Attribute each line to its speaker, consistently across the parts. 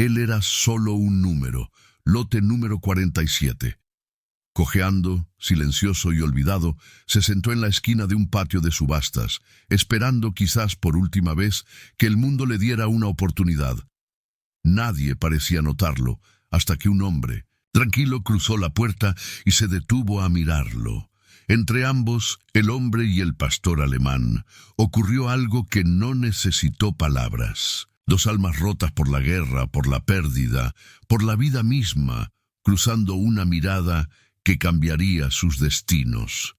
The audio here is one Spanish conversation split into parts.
Speaker 1: Él era solo un número, lote número 47. Cojeando, silencioso y olvidado, se sentó en la esquina de un patio de subastas, esperando quizás por última vez que el mundo le diera una oportunidad. Nadie parecía notarlo, hasta que un hombre, tranquilo, cruzó la puerta y se detuvo a mirarlo. Entre ambos, el hombre y el pastor alemán, ocurrió algo que no necesitó palabras. Dos almas rotas por la guerra, por la pérdida, por la vida misma, cruzando una mirada que cambiaría sus destinos.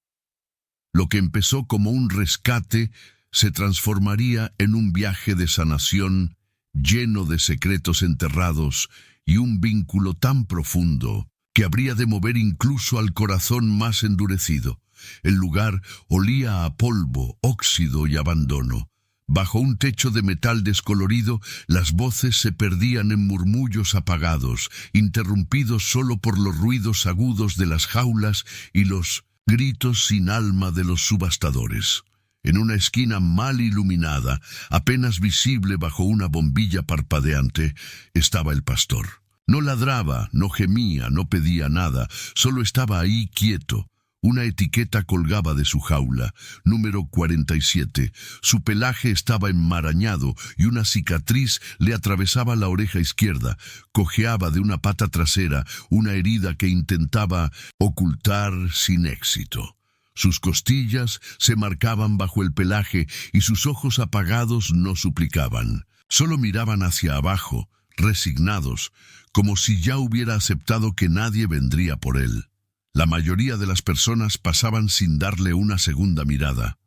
Speaker 1: Lo que empezó como un rescate se transformaría en un viaje de sanación lleno de secretos enterrados y un vínculo tan profundo que habría de mover incluso al corazón más endurecido. El lugar olía a polvo, óxido y abandono. Bajo un techo de metal descolorido, las voces se perdían en murmullos apagados, interrumpidos solo por los ruidos agudos de las jaulas y los gritos sin alma de los subastadores. En una esquina mal iluminada, apenas visible bajo una bombilla parpadeante, estaba el pastor. No ladraba, no gemía, no pedía nada, solo estaba ahí quieto. Una etiqueta colgaba de su jaula, número 47. Su pelaje estaba enmarañado y una cicatriz le atravesaba la oreja izquierda. Cojeaba de una pata trasera, una herida que intentaba ocultar sin éxito. Sus costillas se marcaban bajo el pelaje y sus ojos apagados no suplicaban. Solo miraban hacia abajo, resignados, como si ya hubiera aceptado que nadie vendría por él. La mayoría de las personas pasaban sin darle una segunda mirada.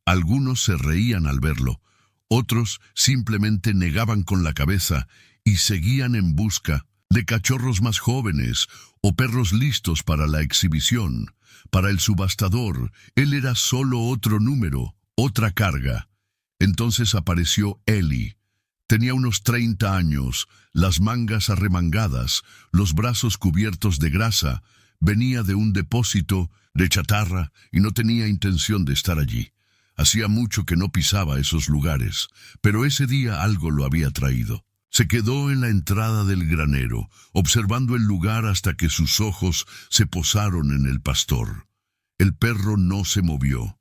Speaker 1: Algunos se reían al verlo, otros simplemente negaban con la cabeza y seguían en busca de cachorros más jóvenes o perros listos para la exhibición. Para el subastador, él era solo otro número, otra carga. Entonces apareció Eli. Tenía unos 30 años, las mangas arremangadas, los brazos cubiertos de grasa. Venía de un depósito de chatarra y no tenía intención de estar allí. Hacía mucho que no pisaba esos lugares, pero ese día algo lo había traído. Se quedó en la entrada del granero, observando el lugar hasta que sus ojos se posaron en el pastor. El perro no se movió.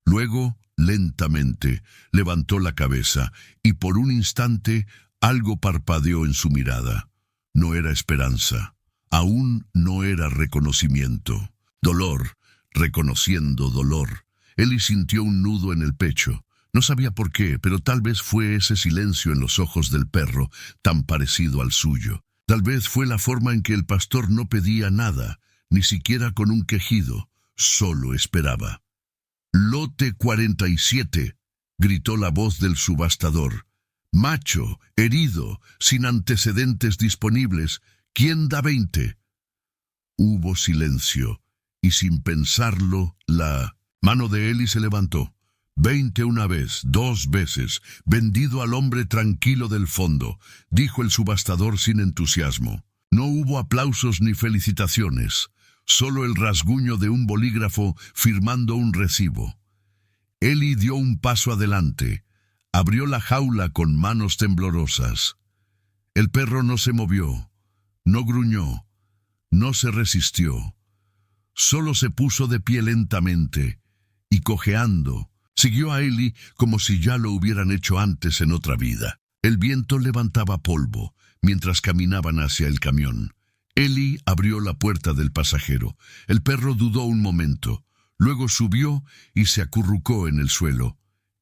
Speaker 1: Luego, lentamente, levantó la cabeza y por un instante algo parpadeó en su mirada. No era esperanza. Aún no era reconocimiento. Dolor, reconociendo dolor. Eli sintió un nudo en el pecho. No sabía por qué, pero tal vez fue ese silencio en los ojos del perro, tan parecido al suyo. Tal vez fue la forma en que el pastor no pedía nada, ni siquiera con un quejido, solo esperaba. «Lote 47», gritó la voz del subastador. «Macho, herido, sin antecedentes disponibles. ¿Quién da 20? Hubo silencio, y sin pensarlo, la mano de Eli se levantó. 20 una vez, 2 veces, vendido al hombre tranquilo del fondo, dijo el subastador sin entusiasmo. No hubo aplausos ni felicitaciones, solo el rasguño de un bolígrafo firmando un recibo. Eli dio un paso adelante, abrió la jaula con manos temblorosas. El perro no se movió. No gruñó, no se resistió, solo se puso de pie lentamente y cojeando, siguió a Eli como si ya lo hubieran hecho antes en otra vida. El viento levantaba polvo mientras caminaban hacia el camión. Eli abrió la puerta del pasajero. El perro dudó un momento, luego subió y se acurrucó en el suelo.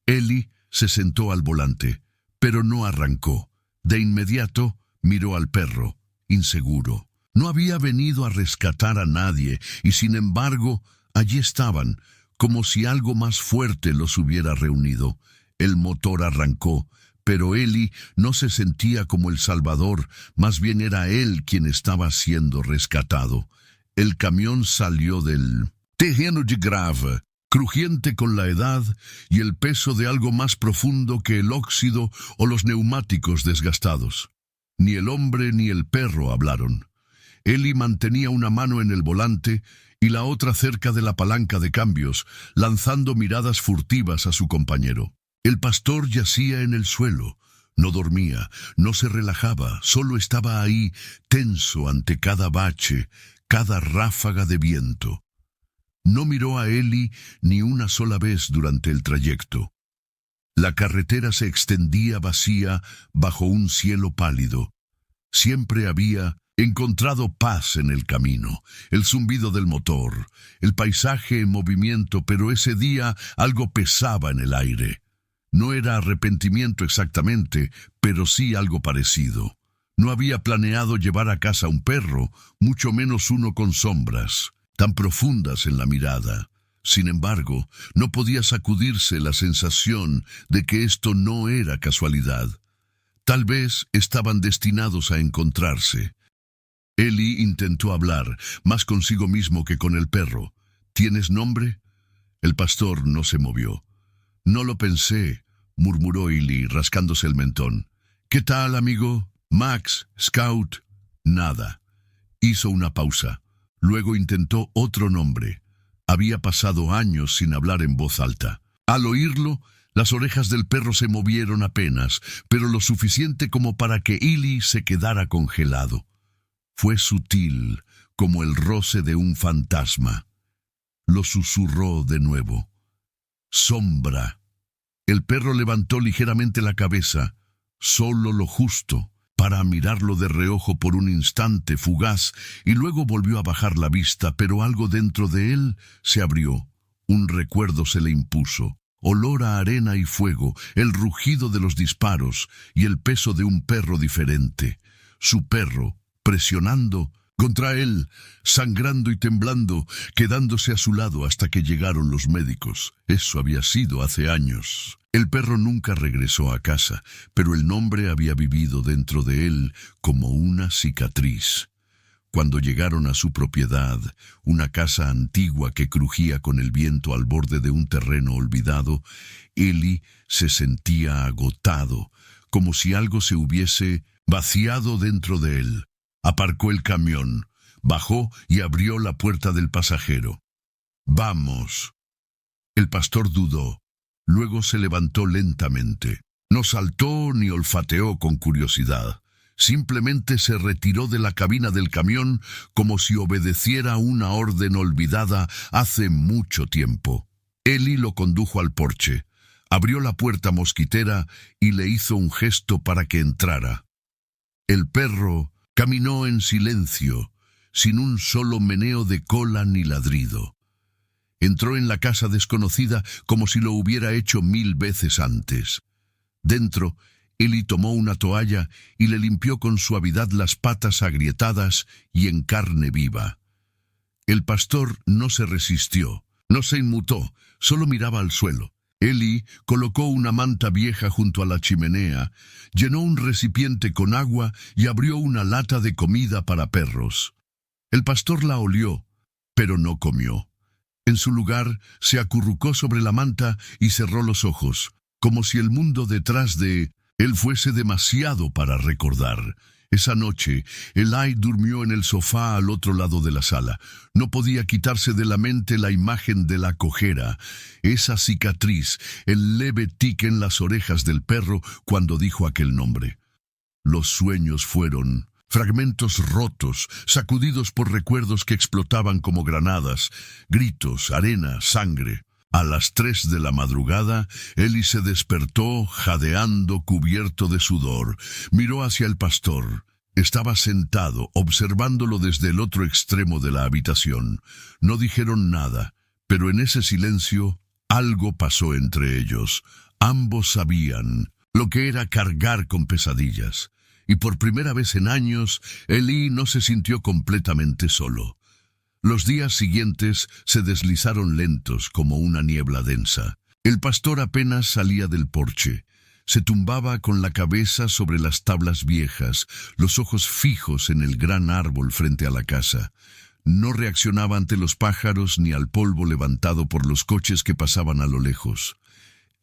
Speaker 1: Eli se sentó al volante, pero no arrancó. De inmediato miró al perro. Inseguro. No había venido a rescatar a nadie y sin embargo allí estaban, como si algo más fuerte los hubiera reunido. El motor arrancó, pero Eli no se sentía como el salvador, más bien era él quien estaba siendo rescatado. El camión salió del terreno de grava, crujiente con la edad y el peso de algo más profundo que el óxido o los neumáticos desgastados. Ni el hombre ni el perro hablaron. Eli mantenía una mano en el volante y la otra cerca de la palanca de cambios, lanzando miradas furtivas a su compañero. El pastor yacía en el suelo. No dormía, no se relajaba, solo estaba ahí, tenso ante cada bache, cada ráfaga de viento. No miró a Eli ni una sola vez durante el trayecto. La carretera se extendía vacía bajo un cielo pálido. Siempre había encontrado paz en el camino, el zumbido del motor, el paisaje en movimiento, pero ese día algo pesaba en el aire. No era arrepentimiento exactamente, pero sí algo parecido. No había planeado llevar a casa un perro, mucho menos uno con sombras tan profundas en la mirada. Sin embargo, no podía sacudirse la sensación de que esto no era casualidad. Tal vez estaban destinados a encontrarse. Eli intentó hablar, más consigo mismo que con el perro. ¿Tienes nombre? El pastor no se movió. No lo pensé, murmuró Eli, rascándose el mentón. ¿Qué tal, amigo? Max, Scout. Nada. Hizo una pausa. Luego intentó otro nombre. Había pasado años sin hablar en voz alta. Al oírlo, las orejas del perro se movieron apenas, pero lo suficiente como para que Eli se quedara congelado. Fue sutil, como el roce de un fantasma. Lo susurró de nuevo. Sombra. El perro levantó ligeramente la cabeza, solo lo justo, para mirarlo de reojo por un instante fugaz, y luego volvió a bajar la vista, pero algo dentro de él se abrió. Un recuerdo se le impuso. Olor a arena y fuego, el rugido de los disparos y el peso de un perro diferente. Su perro, presionando contra él, sangrando y temblando, quedándose a su lado hasta que llegaron los médicos. Eso había sido hace años. El perro nunca regresó a casa, pero el nombre había vivido dentro de él como una cicatriz. Cuando llegaron a su propiedad, una casa antigua que crujía con el viento al borde de un terreno olvidado, Eli se sentía agotado, como si algo se hubiese vaciado dentro de él. Aparcó el camión, bajó y abrió la puerta del pasajero. «Vamos». El pastor dudó. Luego se levantó lentamente. No saltó ni olfateó con curiosidad. Simplemente se retiró de la cabina del camión como si obedeciera una orden olvidada hace mucho tiempo. Eli lo condujo al porche, abrió la puerta mosquitera y le hizo un gesto para que entrara. El perro caminó en silencio, sin un solo meneo de cola ni ladrido. Entró en la casa desconocida como si lo hubiera hecho 1000 veces antes. Dentro, Eli tomó una toalla y le limpió con suavidad las patas agrietadas y en carne viva. El pastor no se resistió, no se inmutó, solo miraba al suelo. Eli colocó una manta vieja junto a la chimenea, llenó un recipiente con agua y abrió una lata de comida para perros. El pastor la olió, pero no comió. En su lugar, se acurrucó sobre la manta y cerró los ojos, como si el mundo detrás de él fuese demasiado para recordar. Esa noche, Eli durmió en el sofá al otro lado de la sala. No podía quitarse de la mente la imagen de la cojera, esa cicatriz, el leve tic en las orejas del perro cuando dijo aquel nombre. Los sueños fueron fragmentos rotos, sacudidos por recuerdos que explotaban como granadas, gritos, arena, sangre. A las 3 de la madrugada, Eli se despertó jadeando, cubierto de sudor. Miró hacia el pastor. Estaba sentado, observándolo desde el otro extremo de la habitación. No dijeron nada, pero en ese silencio algo pasó entre ellos. Ambos sabían lo que era cargar con pesadillas. Y por primera vez en años, Eli no se sintió completamente solo. Los días siguientes se deslizaron lentos como una niebla densa. El pastor apenas salía del porche. Se tumbaba con la cabeza sobre las tablas viejas, los ojos fijos en el gran árbol frente a la casa. No reaccionaba ante los pájaros ni al polvo levantado por los coches que pasaban a lo lejos.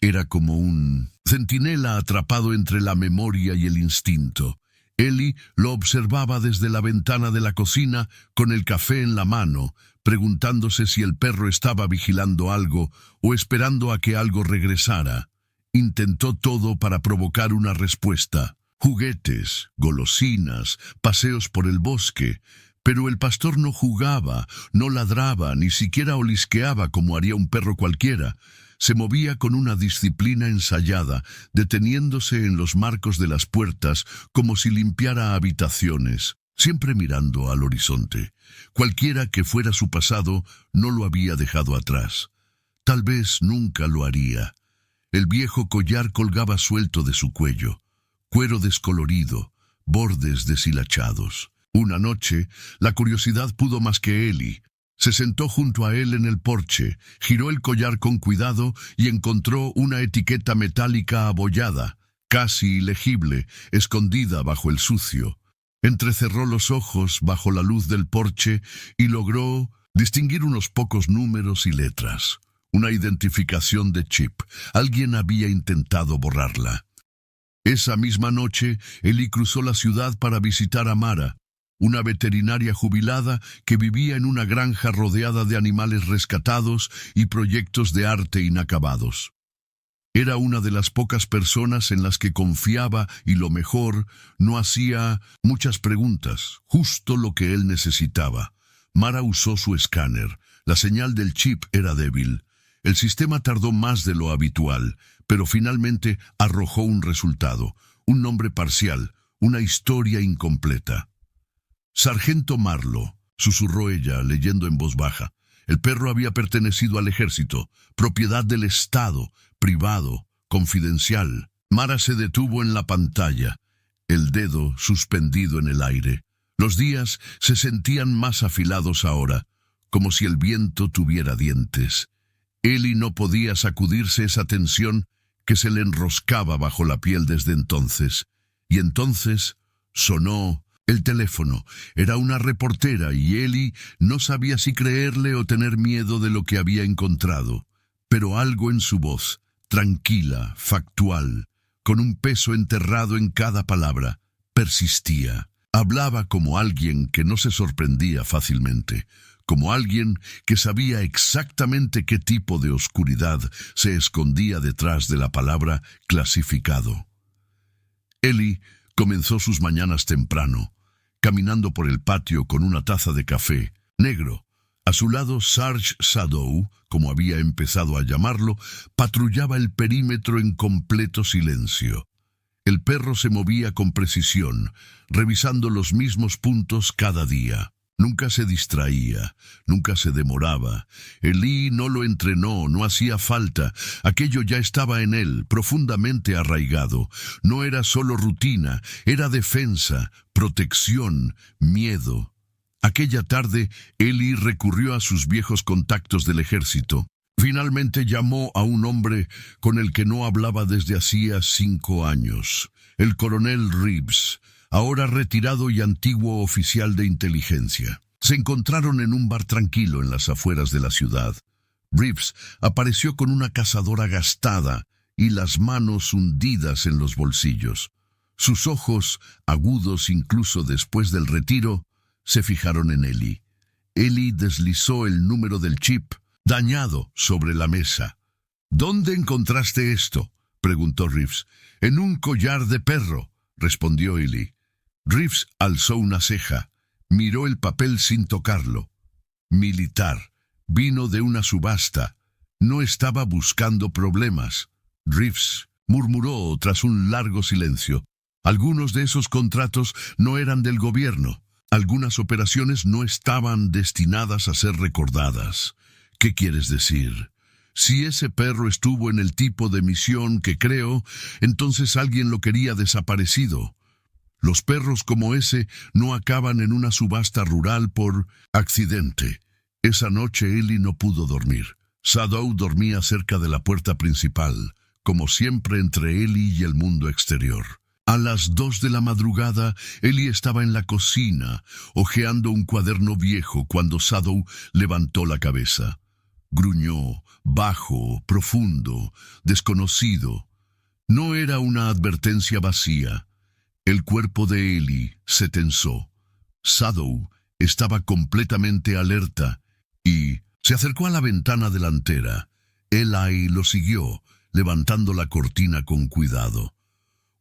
Speaker 1: Era como un centinela atrapado entre la memoria y el instinto. Eli lo observaba desde la ventana de la cocina con el café en la mano, preguntándose si el perro estaba vigilando algo o esperando a que algo regresara. Intentó todo para provocar una respuesta. Juguetes, golosinas, paseos por el bosque. Pero el pastor no jugaba, no ladraba, ni siquiera olisqueaba como haría un perro cualquiera. Se movía con una disciplina ensayada, deteniéndose en los marcos de las puertas como si limpiara habitaciones, siempre mirando al horizonte. Cualquiera que fuera su pasado, no lo había dejado atrás. Tal vez nunca lo haría. El viejo collar colgaba suelto de su cuello, cuero descolorido, bordes deshilachados. Una noche, la curiosidad pudo más que Eli. Se sentó junto a él en el porche, giró el collar con cuidado y encontró una etiqueta metálica abollada, casi ilegible, escondida bajo el sucio. Entrecerró los ojos bajo la luz del porche y logró distinguir unos pocos números y letras. Una identificación de chip. Alguien había intentado borrarla. Esa misma noche, Eli cruzó la ciudad para visitar a Mara, una veterinaria jubilada que vivía en una granja rodeada de animales rescatados y proyectos de arte inacabados. Era una de las pocas personas en las que confiaba y lo mejor, no hacía muchas preguntas, justo lo que él necesitaba. Mara usó su escáner. La señal del chip era débil. El sistema tardó más de lo habitual, pero finalmente arrojó un resultado, un nombre parcial, una historia incompleta. Sargento Marlowe, susurró ella, leyendo en voz baja. El perro había pertenecido al ejército, propiedad del Estado, privado, confidencial. Mara se detuvo en la pantalla, el dedo suspendido en el aire. Los días se sentían más afilados ahora, como si el viento tuviera dientes. Eli no podía sacudirse esa tensión que se le enroscaba bajo la piel desde entonces. Y entonces sonó el teléfono. Era una reportera y Eli no sabía si creerle o tener miedo de lo que había encontrado. Pero algo en su voz, tranquila, factual, con un peso enterrado en cada palabra, persistía. Hablaba como alguien que no se sorprendía fácilmente, como alguien que sabía exactamente qué tipo de oscuridad se escondía detrás de la palabra clasificado. Eli comenzó sus mañanas temprano, caminando por el patio con una taza de café negro. A su lado, Sarge Sadow, como había empezado a llamarlo, patrullaba el perímetro en completo silencio. El perro se movía con precisión, revisando los mismos puntos cada día. Nunca se distraía, nunca se demoraba. Eli no lo entrenó, no hacía falta. Aquello ya estaba en él, profundamente arraigado. No era solo rutina, era defensa, protección, miedo. Aquella tarde, Eli recurrió a sus viejos contactos del ejército. Finalmente llamó a un hombre con el que no hablaba desde hacía 5 años, el coronel Reeves, ahora retirado y antiguo oficial de inteligencia. Se encontraron en un bar tranquilo en las afueras de la ciudad. Reeves apareció con una cazadora gastada y las manos hundidas en los bolsillos. Sus ojos, agudos incluso después del retiro, se fijaron en Eli. Eli deslizó el número del chip, dañado, sobre la mesa. «¿Dónde encontraste esto?», preguntó Reeves. «En un collar de perro», respondió Eli. Reeves alzó una ceja, miró el papel sin tocarlo. Militar, vino de una subasta. No estaba buscando problemas. Reeves murmuró tras un largo silencio. Algunos de esos contratos no eran del gobierno. Algunas operaciones no estaban destinadas a ser recordadas. ¿Qué quieres decir? Si ese perro estuvo en el tipo de misión que creo, entonces alguien lo quería desaparecido. Los perros como ese no acaban en una subasta rural por accidente. Esa noche Eli no pudo dormir. Sadow dormía cerca de la puerta principal, como siempre entre Eli y el mundo exterior. A las 2 de la madrugada, Eli estaba en la cocina, hojeando un cuaderno viejo cuando Sadow levantó la cabeza. Gruñó, bajo, profundo, desconocido. No era una advertencia vacía. El cuerpo de Eli se tensó. Sadow estaba completamente alerta y se acercó a la ventana delantera. Eli lo siguió, levantando la cortina con cuidado.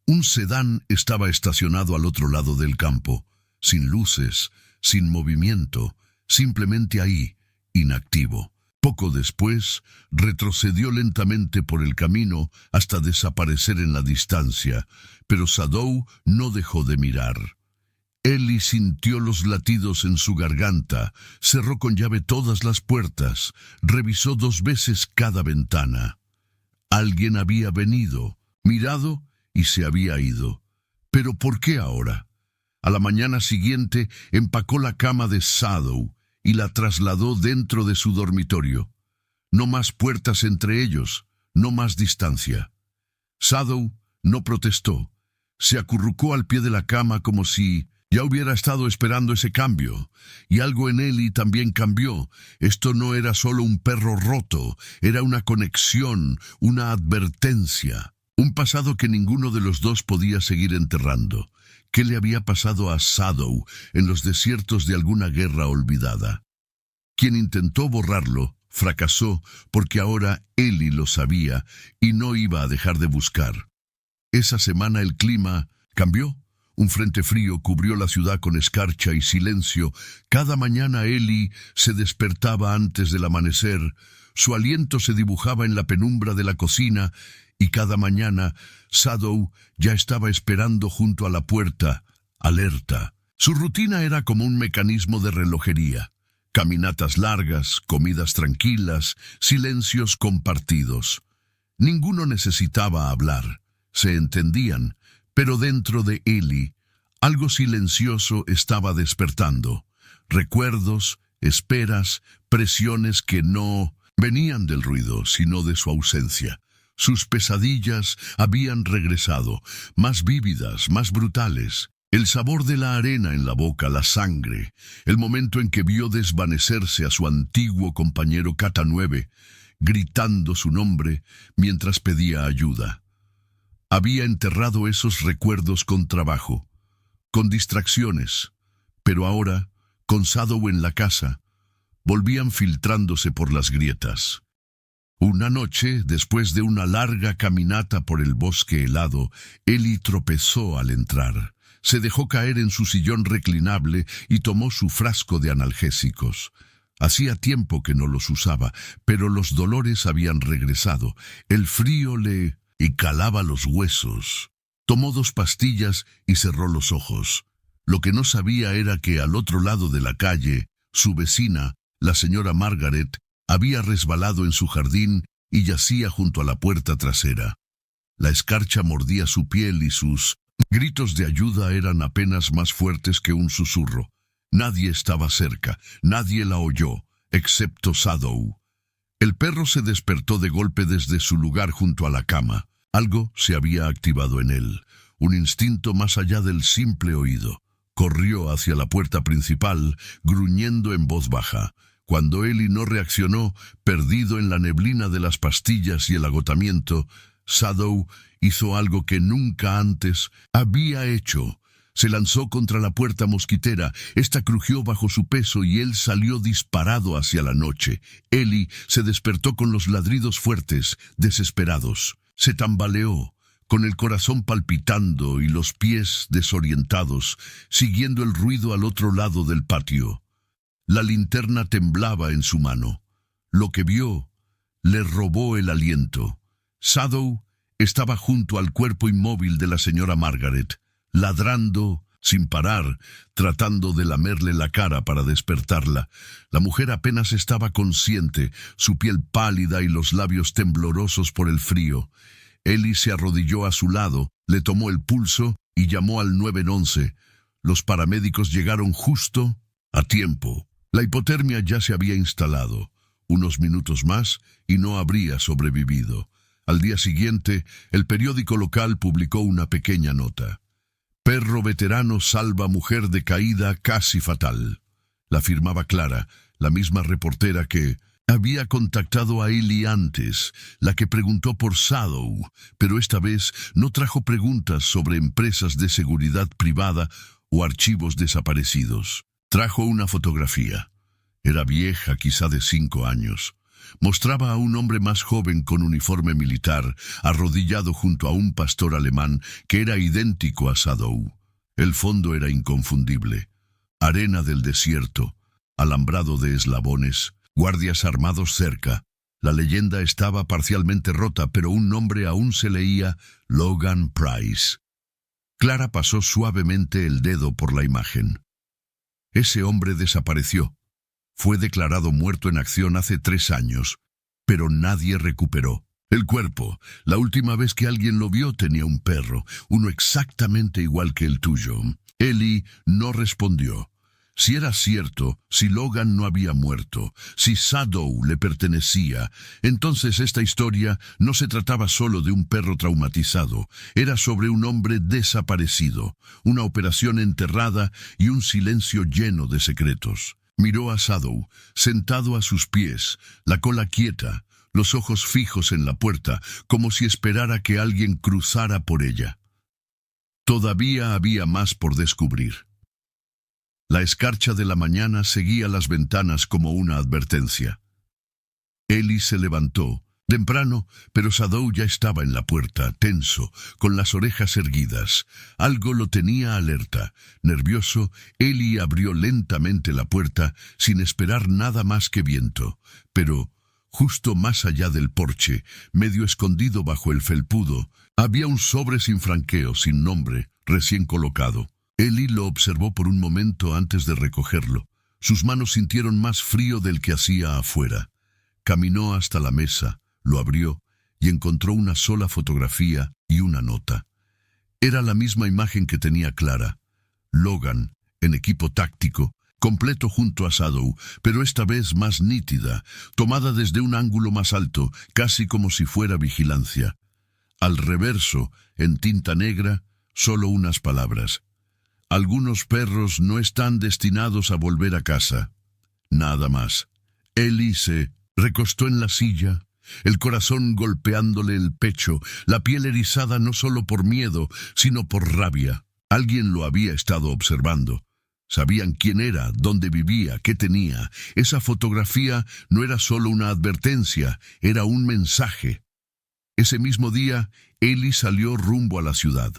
Speaker 1: Un sedán estaba estacionado al otro lado del campo, sin luces, sin movimiento, simplemente ahí, inactivo. Poco después, retrocedió lentamente por el camino hasta desaparecer en la distancia, pero Sadow no dejó de mirar. Eli sintió los latidos en su garganta, cerró con llave todas las puertas, revisó 2 veces cada ventana. Alguien había venido, mirado y se había ido. ¿Pero por qué ahora? A la mañana siguiente empacó la cama de Sadow y la trasladó dentro de su dormitorio. No más puertas entre ellos, no más distancia. Sadow no protestó. Se acurrucó al pie de la cama como si ya hubiera estado esperando ese cambio, y algo en Eli también cambió. Esto no era solo un perro roto, era una conexión, una advertencia, un pasado que ninguno de los dos podía seguir enterrando. ¿Qué le había pasado a Sadow en los desiertos de alguna guerra olvidada? Quien intentó borrarlo, fracasó porque ahora Eli lo sabía y no iba a dejar de buscar. Esa semana el clima cambió. Un frente frío cubrió la ciudad con escarcha y silencio. Cada mañana Eli se despertaba antes del amanecer. Su aliento se dibujaba en la penumbra de la cocina y cada mañana Sadow ya estaba esperando junto a la puerta, alerta. Su rutina era como un mecanismo de relojería. Caminatas largas, comidas tranquilas, silencios compartidos. Ninguno necesitaba hablar. Se entendían. Pero dentro de Eli, algo silencioso estaba despertando. Recuerdos, esperas, presiones que no venían del ruido, sino de su ausencia. Sus pesadillas habían regresado, más vívidas, más brutales. El sabor de la arena en la boca, la sangre, el momento en que vio desvanecerse a su antiguo compañero K9, gritando su nombre mientras pedía ayuda. Había enterrado esos recuerdos con trabajo, con distracciones, pero ahora, con Sadow en la casa, volvían filtrándose por las grietas. Una noche, después de una larga caminata por el bosque helado, Eli tropezó al entrar. Se dejó caer en su sillón reclinable y tomó su frasco de analgésicos. Hacía tiempo que no los usaba, pero los dolores habían regresado. El frío le calaba los huesos. Tomó 2 pastillas y cerró los ojos. Lo que no sabía era que al otro lado de la calle, su vecina, la señora Margaret, había resbalado en su jardín y yacía junto a la puerta trasera. La escarcha mordía su piel y sus gritos de ayuda eran apenas más fuertes que un susurro. Nadie estaba cerca, nadie la oyó, excepto Sadow. El perro se despertó de golpe desde su lugar junto a la cama. Algo se había activado en él, un instinto más allá del simple oído. Corrió hacia la puerta principal, gruñendo en voz baja. Cuando Eli no reaccionó, perdido en la neblina de las pastillas y el agotamiento, Sadow hizo algo que nunca antes había hecho. Se lanzó contra la puerta mosquitera. Esta crujió bajo su peso y él salió disparado hacia la noche. Eli se despertó con los ladridos fuertes, desesperados. Se tambaleó, con el corazón palpitando y los pies desorientados, siguiendo el ruido al otro lado del patio. La linterna temblaba en su mano. Lo que vio le robó el aliento. Sadow estaba junto al cuerpo inmóvil de la señora Margaret, ladrando sin parar, tratando de lamerle la cara para despertarla. La mujer apenas estaba consciente, su piel pálida y los labios temblorosos por el frío. Eli se arrodilló a su lado, le tomó el pulso y llamó al 911. Los paramédicos llegaron justo a tiempo. La hipotermia ya se había instalado. Unos minutos más y no habría sobrevivido. Al día siguiente, el periódico local publicó una pequeña nota. Perro veterano salva mujer de caída casi fatal. La firmaba Clara, la misma reportera que había contactado a Eli antes, la que preguntó por Sadow, pero esta vez no trajo preguntas sobre empresas de seguridad privada o archivos desaparecidos. Trajo una fotografía. Era vieja, quizá de 5 años. Mostraba a un hombre más joven con uniforme militar, arrodillado junto a un pastor alemán que era idéntico a Sadow. El fondo era inconfundible. Arena del desierto, alambrado de eslabones, guardias armados cerca. La leyenda estaba parcialmente rota, pero un nombre aún se leía: Logan Price. Clara pasó suavemente el dedo por la imagen. Ese hombre desapareció. Fue declarado muerto en acción hace 3 años, pero nadie recuperó el cuerpo. La última vez que alguien lo vio tenía un perro, uno exactamente igual que el tuyo. Ellie no respondió. Si era cierto, si Logan no había muerto, si Sadow le pertenecía, entonces esta historia no se trataba solo de un perro traumatizado, era sobre un hombre desaparecido, una operación enterrada y un silencio lleno de secretos. Miró a Sadow, sentado a sus pies, la cola quieta, los ojos fijos en la puerta, como si esperara que alguien cruzara por ella. Todavía había más por descubrir. La escarcha de la mañana seguía las ventanas como una advertencia. Ellie se levantó, temprano, pero Sadow ya estaba en la puerta, tenso, con las orejas erguidas. Algo lo tenía alerta. Nervioso, Ellie abrió lentamente la puerta, sin esperar nada más que viento. Pero, justo más allá del porche, medio escondido bajo el felpudo, había un sobre sin franqueo, sin nombre, recién colocado. Ellie lo observó por un momento antes de recogerlo. Sus manos sintieron más frío del que hacía afuera. Caminó hasta la mesa, lo abrió y encontró una sola fotografía y una nota. Era la misma imagen que tenía Clara. Logan, en equipo táctico, completo junto a Sadow, pero esta vez más nítida, tomada desde un ángulo más alto, casi como si fuera vigilancia. Al reverso, en tinta negra, solo unas palabras: algunos perros no están destinados a volver a casa. Nada más. Ellie se recostó en la silla, el corazón golpeándole el pecho, la piel erizada no solo por miedo, sino por rabia. Alguien lo había estado observando. Sabían quién era, dónde vivía, qué tenía. Esa fotografía no era solo una advertencia, era un mensaje. Ese mismo día, Ellie salió rumbo a la ciudad.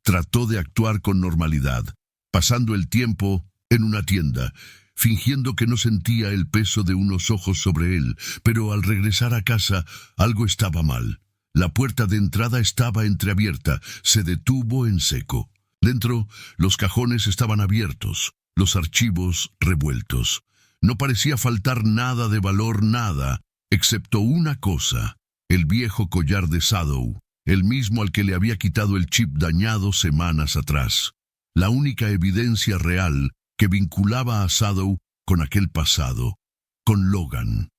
Speaker 1: Trató de actuar con normalidad, pasando el tiempo en una tienda, fingiendo que no sentía el peso de unos ojos sobre él, pero al regresar a casa, algo estaba mal. La puerta de entrada estaba entreabierta, se detuvo en seco. Dentro, los cajones estaban abiertos, los archivos revueltos. No parecía faltar nada de valor, nada, excepto una cosa: el viejo collar de Sadow, el mismo al que le había quitado el chip dañado semanas atrás. La única evidencia real que vinculaba a Sadow con aquel pasado, con Logan.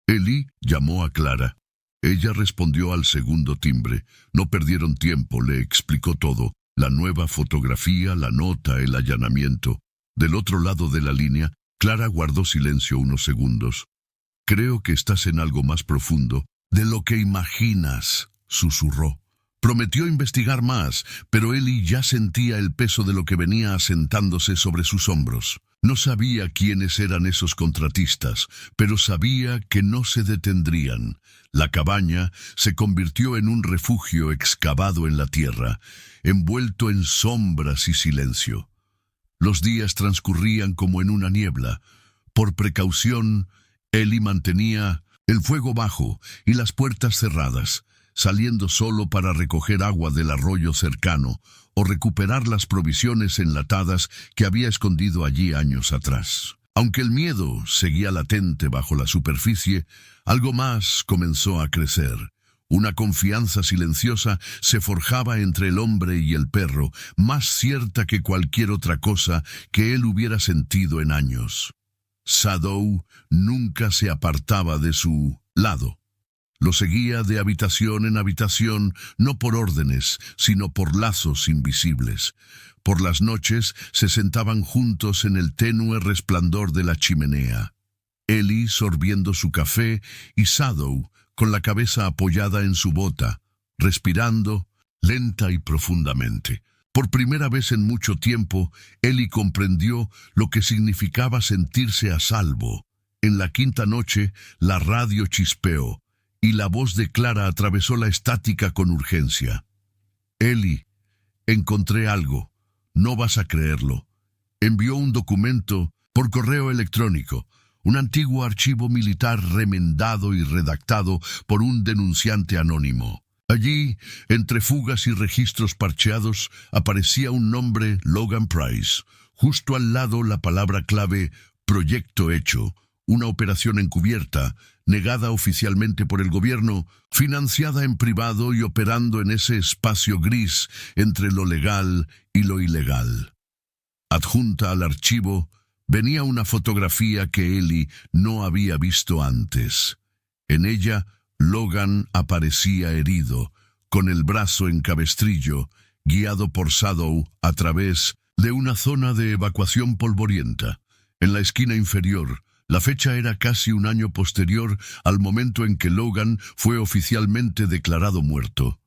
Speaker 1: Ellie llamó a Clara. Ella respondió al segundo timbre. No perdieron tiempo, le explicó todo: la nueva fotografía, la nota, el allanamiento. Del otro lado de la línea, Clara guardó silencio unos segundos. Creo que estás en algo más profundo de lo que imaginas, susurró. Prometió investigar más, pero Ellie ya sentía el peso de lo que venía asentándose sobre sus hombros. No sabía quiénes eran esos contratistas, pero sabía que no se detendrían. La cabaña se convirtió en un refugio excavado en la tierra, envuelto en sombras y silencio. Los días transcurrían como en una niebla. Por precaución, Ellie mantenía el fuego bajo y las puertas cerradas, saliendo solo para recoger agua del arroyo cercano o recuperar las provisiones enlatadas que había escondido allí años atrás. Aunque el miedo seguía latente bajo la superficie, algo más comenzó a crecer. Una confianza silenciosa se forjaba entre el hombre y el perro, más cierta que cualquier otra cosa que él hubiera sentido en años. Sadow nunca se apartaba de su lado. Lo seguía de habitación en habitación, no por órdenes, sino por lazos invisibles. Por las noches se sentaban juntos en el tenue resplandor de la chimenea. Ellie sorbiendo su café y Sadow con la cabeza apoyada en su bota, respirando lenta y profundamente. Por primera vez en mucho tiempo, Ellie comprendió lo que significaba sentirse a salvo. En la quinta noche, la radio chispeó, y la voz de Clara atravesó la estática con urgencia. Eli, encontré algo. No vas a creerlo. Envió un documento por correo electrónico, un antiguo archivo militar remendado y redactado por un denunciante anónimo. Allí, entre fugas y registros parcheados, aparecía un nombre, Logan Price. Justo al lado la palabra clave, proyecto hecho, una operación encubierta, negada oficialmente por el gobierno, financiada en privado y operando en ese espacio gris entre lo legal y lo ilegal. Adjunta al archivo venía una fotografía que Eli no había visto antes. En ella, Logan aparecía herido, con el brazo en cabestrillo, guiado por Sadow a través de una zona de evacuación polvorienta. En la esquina inferior, la fecha era casi un año posterior al momento en que Logan fue oficialmente declarado muerto.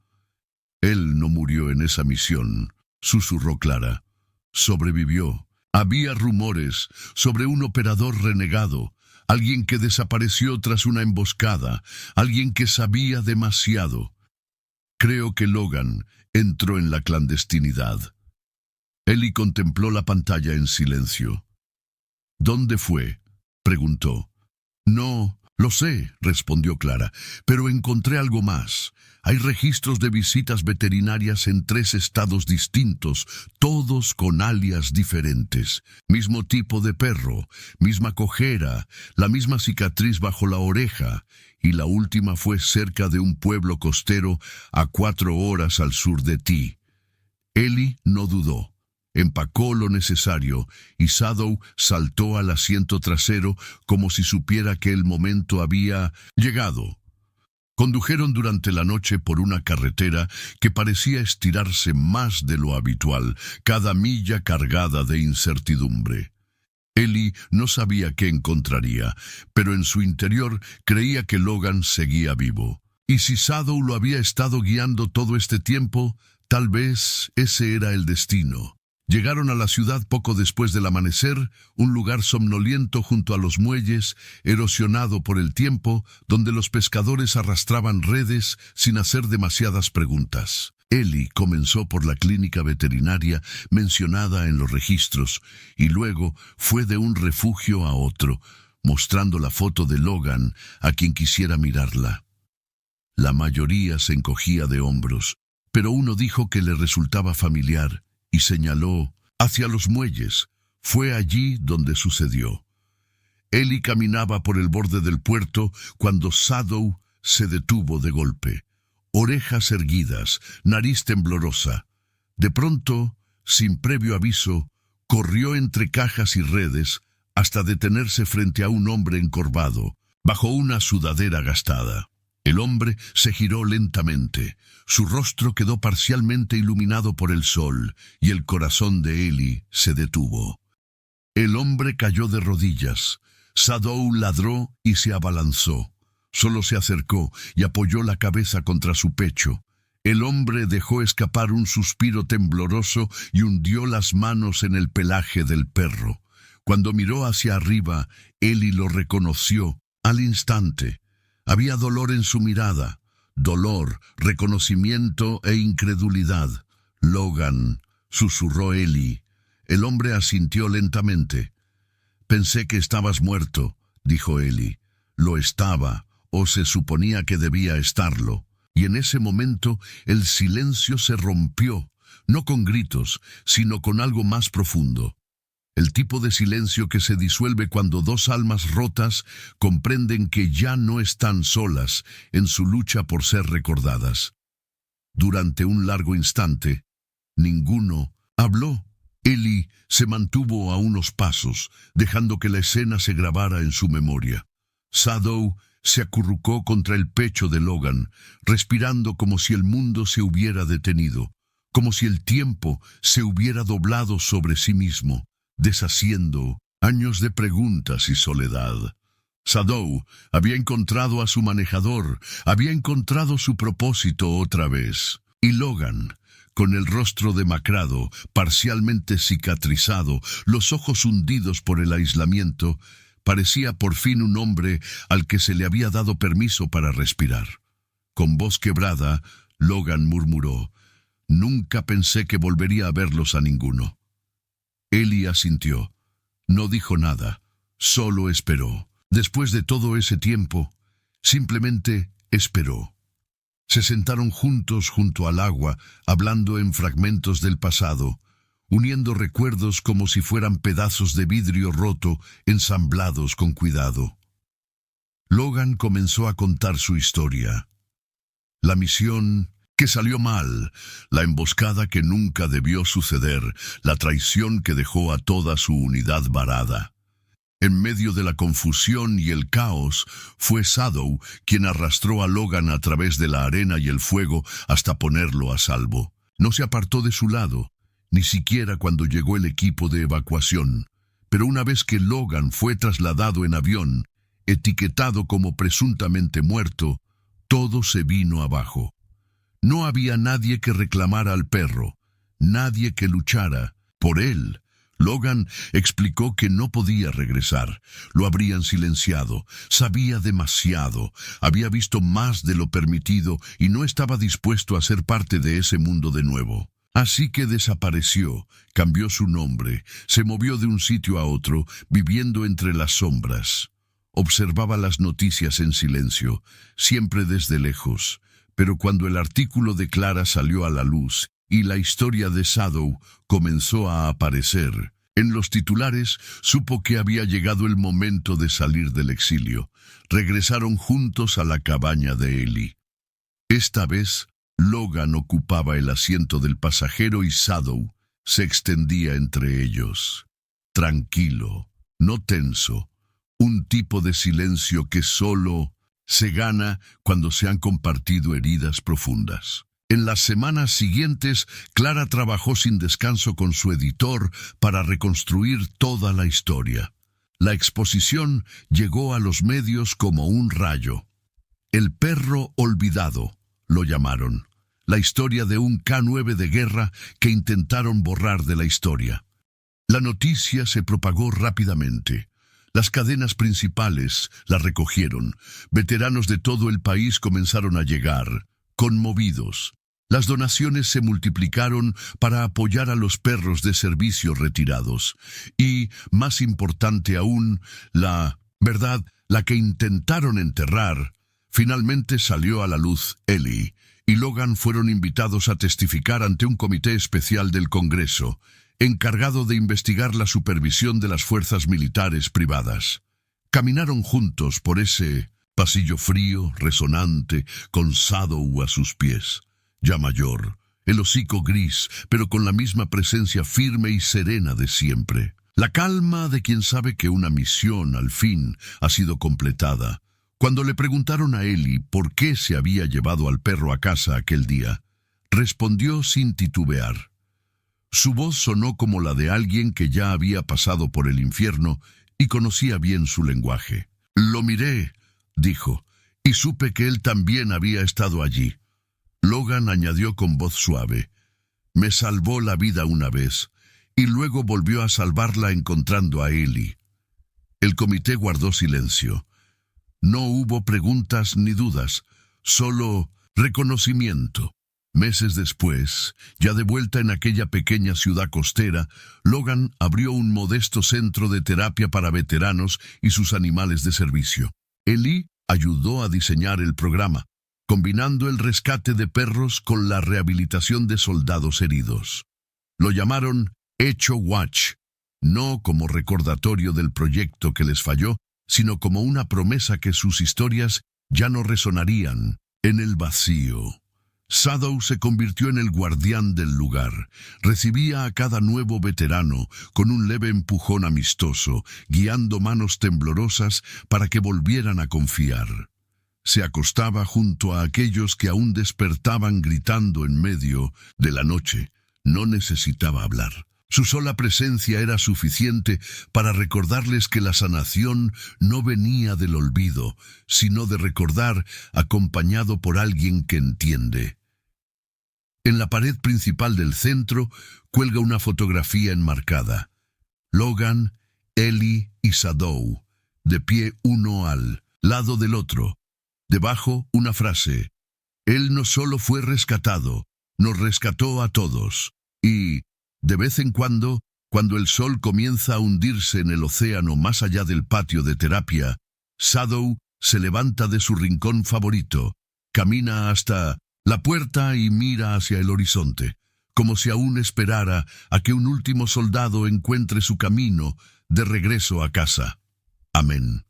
Speaker 1: Él no murió en esa misión, susurró Clara. Sobrevivió. Había rumores sobre un operador renegado, alguien que desapareció tras una emboscada, alguien que sabía demasiado. Creo que Logan entró en la clandestinidad. Eli contempló la pantalla en silencio. ¿Dónde fue?, preguntó. No, lo sé, respondió Clara, pero encontré algo más. Hay registros de visitas veterinarias en 3 estados distintos, todos con alias diferentes. Mismo tipo de perro, misma cojera, la misma cicatriz bajo la oreja, y la última fue cerca de un pueblo costero a 4 horas al sur de ti. Eli no dudó. Empacó lo necesario y Sadow saltó al asiento trasero como si supiera que el momento había llegado. Condujeron durante la noche por una carretera que parecía estirarse más de lo habitual, cada milla cargada de incertidumbre. Eli no sabía qué encontraría, pero en su interior creía que Logan seguía vivo. Y si Sadow lo había estado guiando todo este tiempo, tal vez ese era el destino. Llegaron a la ciudad poco después del amanecer, un lugar somnoliento junto a los muelles, erosionado por el tiempo, donde los pescadores arrastraban redes sin hacer demasiadas preguntas. Eli comenzó por la clínica veterinaria mencionada en los registros y luego fue de un refugio a otro, mostrando la foto de Logan a quien quisiera mirarla. La mayoría se encogía de hombros, pero uno dijo que le resultaba familiar y señaló hacia los muelles. Fue allí donde sucedió. Eli caminaba por el borde del puerto cuando Sadow se detuvo de golpe. Orejas erguidas, nariz temblorosa. De pronto, sin previo aviso, corrió entre cajas y redes hasta detenerse frente a un hombre encorvado, bajo una sudadera gastada. El hombre se giró lentamente. Su rostro quedó parcialmente iluminado por el sol, y el corazón de Eli se detuvo. El hombre cayó de rodillas. Sadow ladró y se abalanzó. Solo se acercó y apoyó la cabeza contra su pecho. El hombre dejó escapar un suspiro tembloroso y hundió las manos en el pelaje del perro. Cuando miró hacia arriba, Eli lo reconoció al instante. Había dolor en su mirada, dolor, reconocimiento e incredulidad. Logan, susurró Eli. El hombre asintió lentamente. Pensé que estabas muerto, dijo Eli. Lo estaba, o se suponía que debía estarlo. Y en ese momento el silencio se rompió, no con gritos, sino con algo más profundo. El tipo de silencio que se disuelve cuando 2 almas rotas comprenden que ya no están solas en su lucha por ser recordadas. Durante un largo instante, ninguno habló. Eli se mantuvo a unos pasos, dejando que la escena se grabara en su memoria. Sadow se acurrucó contra el pecho de Logan, respirando como si el mundo se hubiera detenido, como si el tiempo se hubiera doblado sobre sí mismo, deshaciendo años de preguntas y soledad. Sadow había encontrado a su manejador, había encontrado su propósito otra vez. Y Logan, con el rostro demacrado, parcialmente cicatrizado, los ojos hundidos por el aislamiento, Parecía por fin un hombre al que se le había dado permiso para respirar. Con voz quebrada, Logan murmuró: «Nunca pensé que volvería a verlos a ninguno». Ellie asintió. No dijo nada, solo esperó. Después de todo ese tiempo, simplemente esperó. Se sentaron juntos junto al agua, hablando en fragmentos del pasado, uniendo recuerdos como si fueran pedazos de vidrio roto ensamblados con cuidado. Logan comenzó a contar su historia. La misión que salió mal, la emboscada que nunca debió suceder, la traición que dejó a toda su unidad varada. En medio de la confusión y el caos, fue Shadow quien arrastró a Logan a través de la arena y el fuego hasta ponerlo a salvo. No se apartó de su lado, ni siquiera cuando llegó el equipo de evacuación. Pero una vez que Logan fue trasladado en avión, etiquetado como presuntamente muerto, todo se vino abajo. No había nadie que reclamara al perro, nadie que luchara por él. Logan explicó que no podía regresar. Lo habrían silenciado. Sabía demasiado. Había visto más de lo permitido y no estaba dispuesto a ser parte de ese mundo de nuevo. Así que desapareció, cambió su nombre, se movió de un sitio a otro, viviendo entre las sombras. Observaba las noticias en silencio, siempre desde lejos. Pero cuando el artículo de Clara salió a la luz y la historia de Shadow comenzó a aparecer, en los titulares supo que había llegado el momento de salir del exilio. Regresaron juntos a la cabaña de Ellie. Esta vez, Logan ocupaba el asiento del pasajero y Shadow se extendía entre ellos. Tranquilo, no tenso, un tipo de silencio que solo se gana cuando se han compartido heridas profundas. En las semanas siguientes, Clara trabajó sin descanso con su editor para reconstruir toda la historia. La exposición llegó a los medios como un rayo. El perro olvidado, lo llamaron. La historia de un K-9 de guerra que intentaron borrar de la historia. La noticia se propagó rápidamente. Las cadenas principales la recogieron. Veteranos de todo el país comenzaron a llegar, conmovidos. Las donaciones se multiplicaron para apoyar a los perros de servicio retirados. Y, más importante aún, la que intentaron enterrar, finalmente salió a la luz. Ellie y Logan fueron invitados a testificar ante un comité especial del Congreso, encargado de investigar la supervisión de las fuerzas militares privadas. Caminaron juntos por ese pasillo frío, resonante, con Shadow a sus pies, ya mayor, el hocico gris, pero con la misma presencia firme y serena de siempre. La calma de quien sabe que una misión, al fin, ha sido completada. Cuando le preguntaron a Ellie por qué se había llevado al perro a casa aquel día, respondió sin titubear. Su voz sonó como la de alguien que ya había pasado por el infierno y conocía bien su lenguaje. «Lo miré», dijo, «y supe que él también había estado allí». Logan añadió con voz suave: «Me salvó la vida una vez, y luego volvió a salvarla encontrando a Ellie». El comité guardó silencio. No hubo preguntas ni dudas, solo reconocimiento. Meses después, ya de vuelta en aquella pequeña ciudad costera, Logan abrió un modesto centro de terapia para veteranos y sus animales de servicio. Ellie ayudó a diseñar el programa, combinando el rescate de perros con la rehabilitación de soldados heridos. Lo llamaron Echo Watch, no como recordatorio del proyecto que les falló, sino como una promesa que sus historias ya no resonarían en el vacío. Shadow se convirtió en el guardián del lugar. Recibía a cada nuevo veterano con un leve empujón amistoso, guiando manos temblorosas para que volvieran a confiar. Se acostaba junto a aquellos que aún despertaban gritando en medio de la noche. No necesitaba hablar. Su sola presencia era suficiente para recordarles que la sanación no venía del olvido, sino de recordar acompañado por alguien que entiende. En la pared principal del centro cuelga una fotografía enmarcada. Logan, Ellie y Shadow, de pie uno al lado del otro. Debajo una frase: Él no solo fue rescatado, nos rescató a todos. Y, de vez en cuando el sol comienza a hundirse en el océano más allá del patio de terapia, Shadow se levanta de su rincón favorito, camina hasta la puerta y mira hacia el horizonte, como si aún esperara a que un último soldado encuentre su camino de regreso a casa. Amén.